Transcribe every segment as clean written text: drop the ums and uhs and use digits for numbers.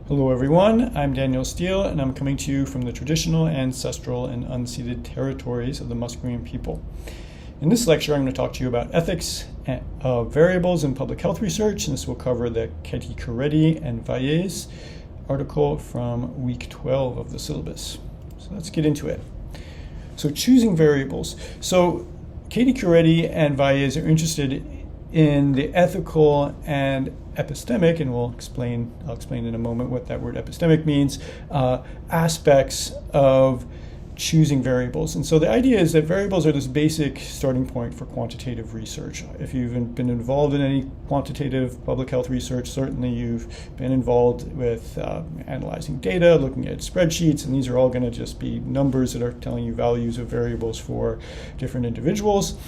Hello everyone, I'm Daniel Steele and I'm coming to you from the traditional, ancestral, and unceded territories of the Musqueam people. In this lecture I'm going to talk to you about ethics of variables in public health research, and this will cover the Katikireddi and Valles article from week 12 of the syllabus. So let's get into it. So choosing variables. So Katikireddi and Valles are interested in the ethical and epistemic, and I'll explain in a moment what that word epistemic means, aspects of choosing variables. And so the idea is that variables are this basic starting point for quantitative research. If you've been involved in any quantitative public health research, certainly you've been involved with analyzing data, looking at spreadsheets, and these are all going to just be numbers that are telling you values of variables for different individuals.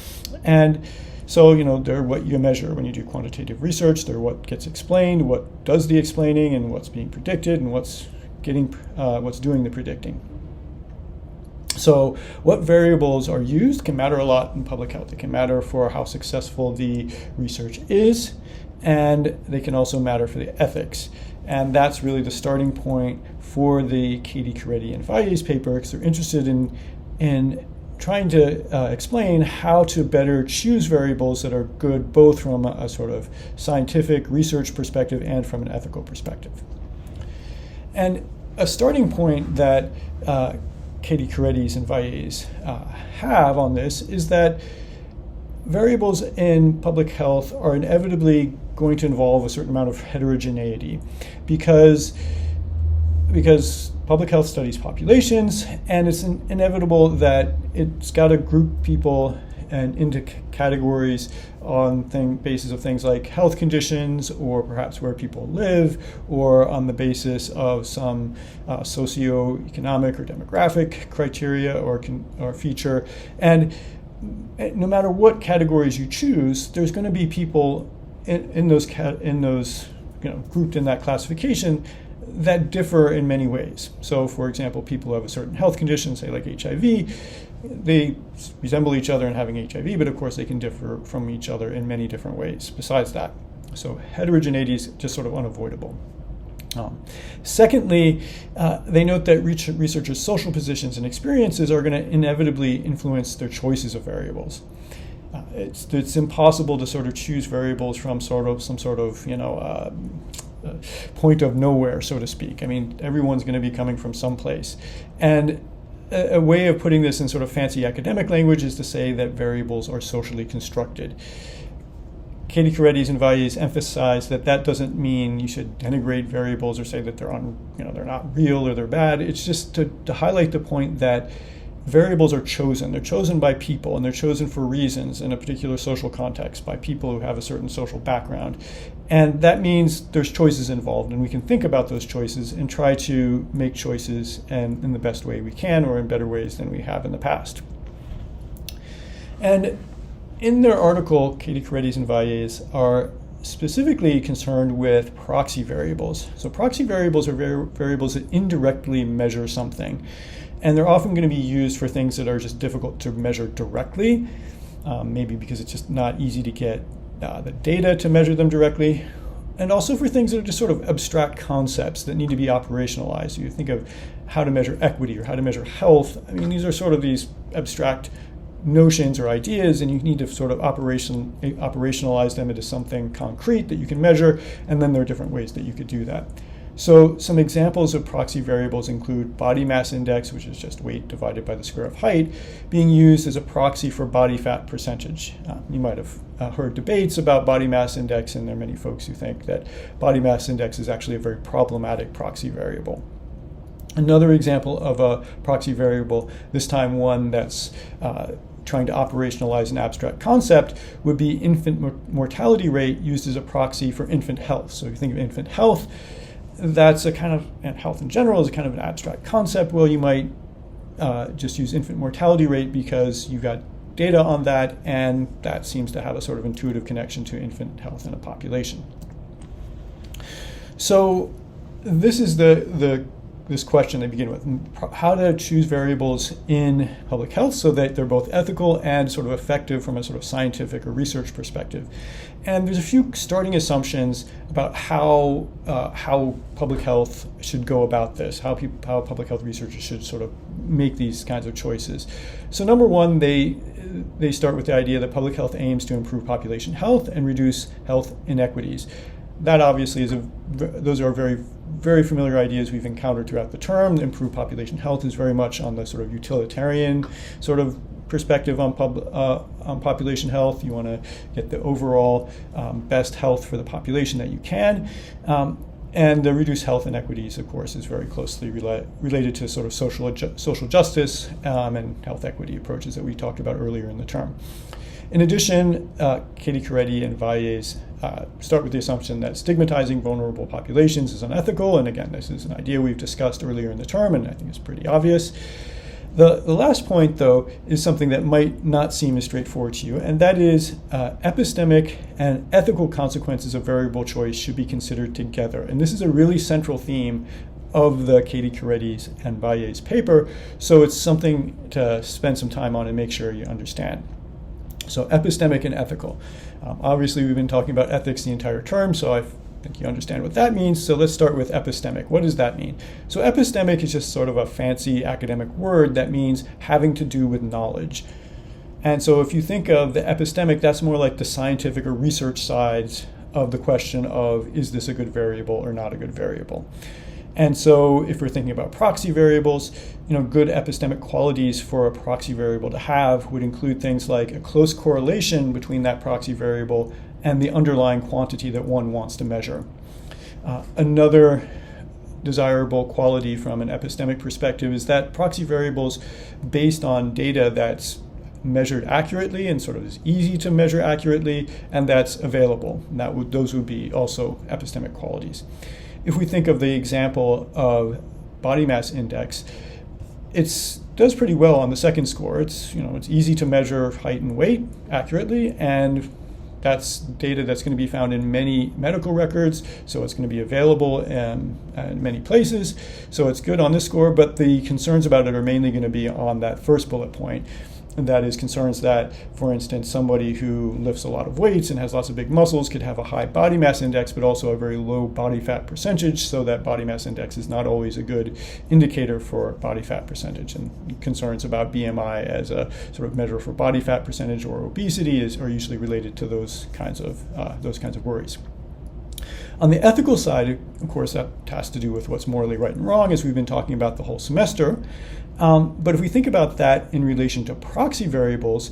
And so, they're what you measure when you do quantitative research. They're what gets explained, what does the explaining, and what's being predicted, and what's doing the predicting. So what variables are used can matter a lot in public health. It can matter for how successful the research is, and they can also matter for the ethics. And that's really the starting point for the Katikireddi and Valles paper, because they're interested in trying to explain how to better choose variables that are good both from a sort of scientific research perspective and from an ethical perspective. And a starting point that Katikireddi and Valles have on this is that variables in public health are inevitably going to involve a certain amount of heterogeneity because public health studies populations, and it's inevitable that it's got to group people and into categories on basis of things like health conditions, or perhaps where people live, or on the basis of some socioeconomic or demographic criteria or feature. And no matter what categories you choose, there's going to be people in those grouped in that classification that differ in many ways. So, for example, people who have a certain health condition, say like HIV, they resemble each other in having HIV, but of course they can differ from each other in many different ways besides that. So heterogeneity is just sort of unavoidable. Secondly, they note that researchers' social positions and experiences are going to inevitably influence their choices of variables. It's impossible to sort of choose variables from some sort of point of nowhere, so to speak. I mean, everyone's going to be coming from someplace. And a way of putting this in sort of fancy academic language is to say that variables are socially constructed. Katikireddi and Valles emphasize that doesn't mean you should denigrate variables or say that they're not real or they're bad. It's just to highlight the point that variables are chosen. They're chosen by people, and they're chosen for reasons in a particular social context by people who have a certain social background. And that means there's choices involved, and we can think about those choices and try to make choices in the best way we can, or in better ways than we have in the past. And in their article, Katikireddi and Valles are specifically concerned with proxy variables. So proxy variables are variables that indirectly measure something. And they're often going to be used for things that are just difficult to measure directly, maybe because it's just not easy to get the data to measure them directly, and also for things that are just sort of abstract concepts that need to be operationalized. You think of how to measure equity or how to measure health. I mean, these are sort of these abstract notions or ideas, and you need to sort of operationalize them into something concrete that you can measure, and then there are different ways that you could do that. So some examples of proxy variables include body mass index, which is just weight divided by the square of height, being used as a proxy for body fat percentage. You might have heard debates about body mass index, and there are many folks who think that body mass index is actually a very problematic proxy variable. Another example of a proxy variable, this time one that's trying to operationalize an abstract concept, would be infant mortality rate used as a proxy for infant health. So if you think of infant health, that's a kind of, and health in general is a kind of an abstract concept. Well, you might just use infant mortality rate because you've got data on that, and that seems to have a sort of intuitive connection to infant health in a population. So this is the this question they begin with: how to choose variables in public health so that they're both ethical and sort of effective from a sort of scientific or research perspective. And there's a few starting assumptions about how public health should go about this, how public health researchers should sort of make these kinds of choices. So number one, they start with the idea that public health aims to improve population health and reduce health inequities. That obviously those are very, very familiar ideas we've encountered throughout the term. Improved population health is very much on the sort of utilitarian sort of perspective on population health. You want to get the overall best health for the population that you can. And the reduced health inequities, of course, is very closely related to sort of social justice and health equity approaches that we talked about earlier in the term. In addition, Katikireddi and Valles start with the assumption that stigmatizing vulnerable populations is unethical. And again, this is an idea we've discussed earlier in the term, and I think it's pretty obvious. The last point, though, is something that might not seem as straightforward to you, and that is epistemic and ethical consequences of variable choice should be considered together. And this is a really central theme of the Katikireddi and Valles paper, so it's something to spend some time on and make sure you understand. So epistemic and ethical. Obviously, we've been talking about ethics the entire term, so I think you understand what that means. So let's start with epistemic. What does that mean? So epistemic is just sort of a fancy academic word that means having to do with knowledge. And so if you think of the epistemic, that's more like the scientific or research sides of the question of, is this a good variable or not a good variable? And so if we're thinking about proxy variables, good epistemic qualities for a proxy variable to have would include things like a close correlation between that proxy variable and the underlying quantity that one wants to measure. Another desirable quality from an epistemic perspective is that proxy variables based on data that's measured accurately and sort of is easy to measure accurately and that's available. And those would be also epistemic qualities. If we think of the example of body mass index, it does pretty well on the second score. It's easy to measure height and weight accurately, and that's data that's going to be found in many medical records, so it's going to be available in many places. So it's good on this score, but the concerns about it are mainly going to be on that first bullet point. And that is concerns that, for instance, somebody who lifts a lot of weights and has lots of big muscles could have a high body mass index, but also a very low body fat percentage, so that body mass index is not always a good indicator for body fat percentage. And concerns about BMI as a sort of measure for body fat percentage or obesity are usually related to those kinds of worries. On the ethical side, of course, that has to do with what's morally right and wrong, as we've been talking about the whole semester. But if we think about that in relation to proxy variables,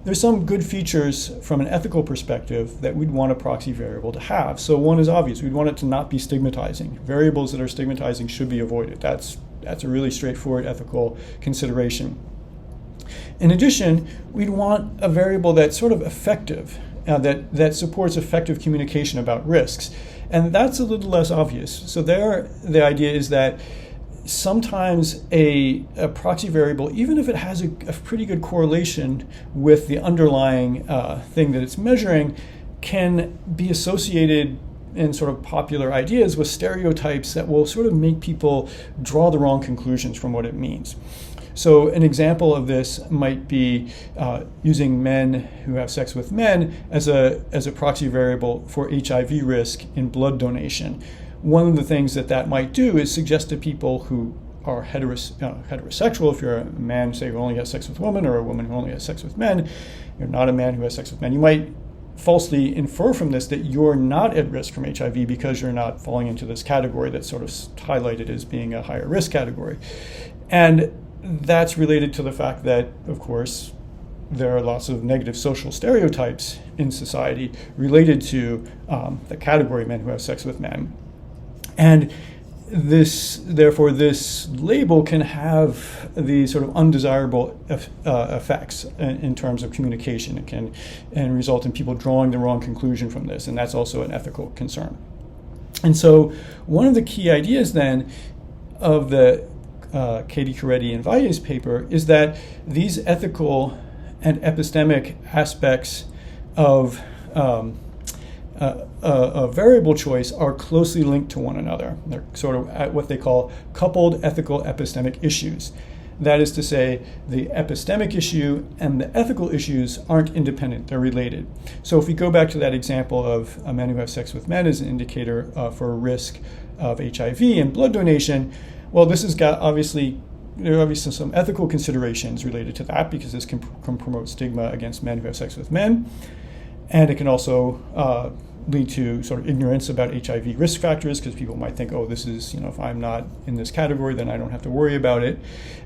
there's some good features from an ethical perspective that we'd want a proxy variable to have. So one is obvious. We'd want it to not be stigmatizing. Variables that are stigmatizing should be avoided. That's a really straightforward ethical consideration. In addition, we'd want a variable that's sort of effective, that supports effective communication about risks. And that's a little less obvious. So there, the idea is that sometimes a proxy variable, even if it has a pretty good correlation with the underlying thing that it's measuring, can be associated in sort of popular ideas with stereotypes that will sort of make people draw the wrong conclusions from what it means. So an example of this might be using men who have sex with men as a proxy variable for HIV risk in blood donation. One of the things that might do is suggest to people who are heterosexual, if you're a man, say, who only has sex with women, or a woman who only has sex with men, you're not a man who has sex with men, you might falsely infer from this that you're not at risk from HIV because you're not falling into this category that's sort of highlighted as being a higher risk category. And that's related to the fact that, of course, there are lots of negative social stereotypes in society related to the category men who have sex with men. And therefore, this label can have these sort of undesirable effects in terms of communication. It can result in people drawing the wrong conclusion from this, and that's also an ethical concern. And so one of the key ideas then of the Katikireddi and Valles paper is that these ethical and epistemic aspects of a variable choice are closely linked to one another. They're sort of at what they call coupled ethical epistemic issues. That is to say, the epistemic issue and the ethical issues aren't independent, they're related. So if we go back to that example of men who have sex with men as an indicator for a risk of HIV and blood donation, well, this has got there are obviously some ethical considerations related to that, because this can promote stigma against men who have sex with men. And it can also lead to sort of ignorance about HIV risk factors, because people might think, oh, this is, if I'm not in this category, then I don't have to worry about it.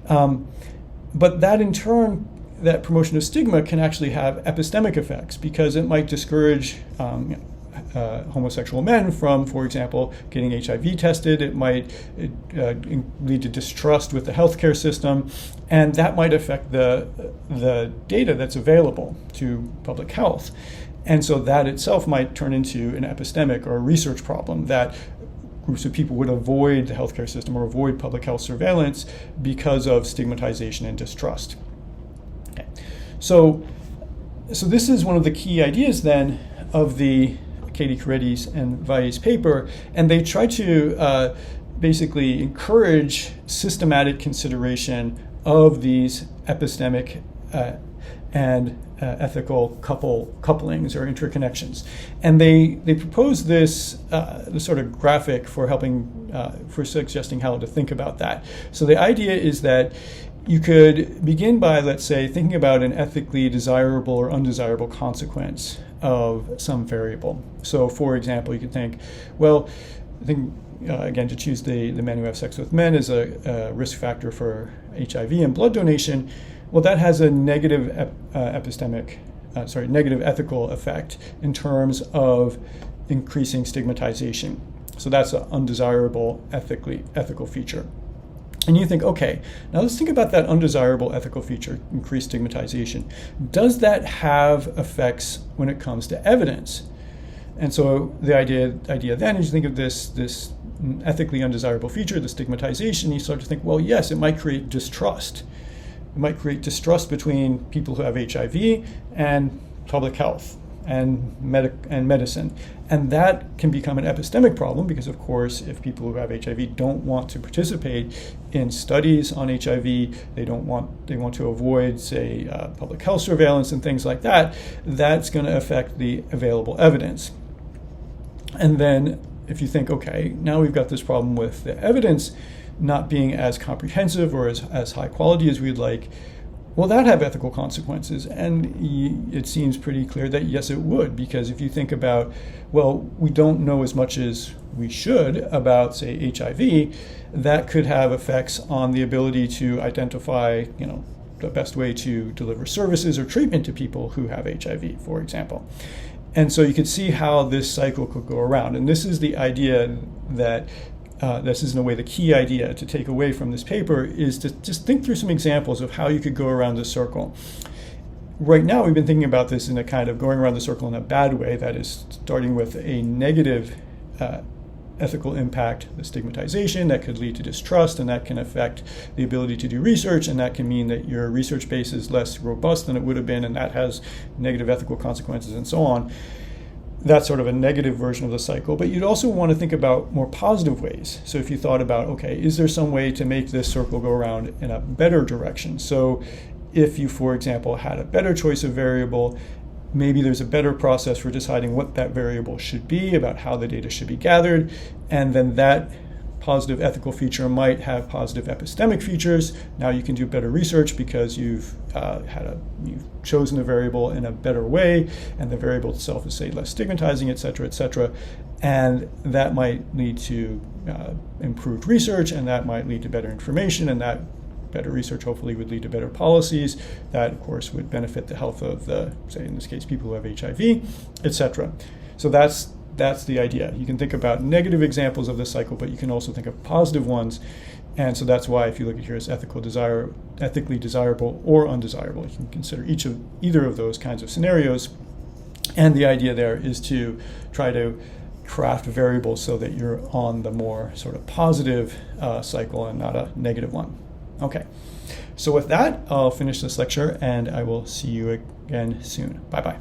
But that in turn, that promotion of stigma can actually have epistemic effects, because it might discourage homosexual men from, for example, getting HIV tested. It might lead to distrust with the healthcare system, and that might affect the data that's available to public health. And so that itself might turn into an epistemic or a research problem, that groups of people would avoid the healthcare system or avoid public health surveillance because of stigmatization and distrust. Okay. So this is one of the key ideas then of the Katikireddi and Valles paper, and they try to basically encourage systematic consideration of these epistemic and ethical couplings or interconnections. And they propose this sort of graphic for helping, for suggesting how to think about that. So the idea is that you could begin by, let's say, thinking about an ethically desirable or undesirable consequence of some variable. So for example, you could think, well, again, to choose the men who have sex with men as a risk factor for HIV and blood donation, well, that has a negative negative ethical effect in terms of increasing stigmatization. So that's an undesirable ethical feature. And you think, okay, now let's think about that undesirable ethical feature, increased stigmatization. Does that have effects when it comes to evidence? And so the idea then is you think of this ethically undesirable feature, the stigmatization, you start to think, well, yes, it might create distrust. It might create distrust between people who have HIV and public health and medicine. And that can become an epistemic problem, because, of course, if people who have HIV don't want to participate in studies on HIV, they want to avoid, say, public health surveillance and things like that, that's going to affect the available evidence. And then if you think, okay, now we've got this problem with the evidence not being as comprehensive or as high quality as we'd like, will that have ethical consequences? And it seems pretty clear that yes, it would, because if you think about, well, we don't know as much as we should about, say, HIV, that could have effects on the ability to identify, the best way to deliver services or treatment to people who have HIV, for example. And so you could see how this cycle could go around. And this is the idea that this is in a way the key idea to take away from this paper, is to just think through some examples of how you could go around the circle. Right now we've been thinking about this in a kind of going around the circle in a bad way, that is starting with a negative ethical impact, the stigmatization that could lead to distrust, and that can affect the ability to do research, and that can mean that your research base is less robust than it would have been, and that has negative ethical consequences and so on. That's sort of a negative version of the cycle. But you'd also want to think about more positive ways. So if you thought about, okay, is there some way to make this circle go around in a better direction? So if you, for example, had a better choice of variable, maybe there's a better process for deciding what that variable should be, about how the data should be gathered, and then that positive ethical feature might have positive epistemic features. Now you can do better research because you've chosen the variable in a better way, and the variable itself is, say, less stigmatizing, et cetera, and that might lead to improved research, and that might lead to better information, and that better research hopefully would lead to better policies that, of course, would benefit the health of the, say, in this case, people who have HIV, et cetera. So that's the idea. You can think about negative examples of this cycle, but you can also think of positive ones. And so that's why, if you look at here as ethically desirable or undesirable, you can consider either of those kinds of scenarios. And the idea there is to try to craft variables so that you're on the more sort of positive cycle and not a negative one. Okay, so with that, I'll finish this lecture, and I will see you again soon. Bye-bye.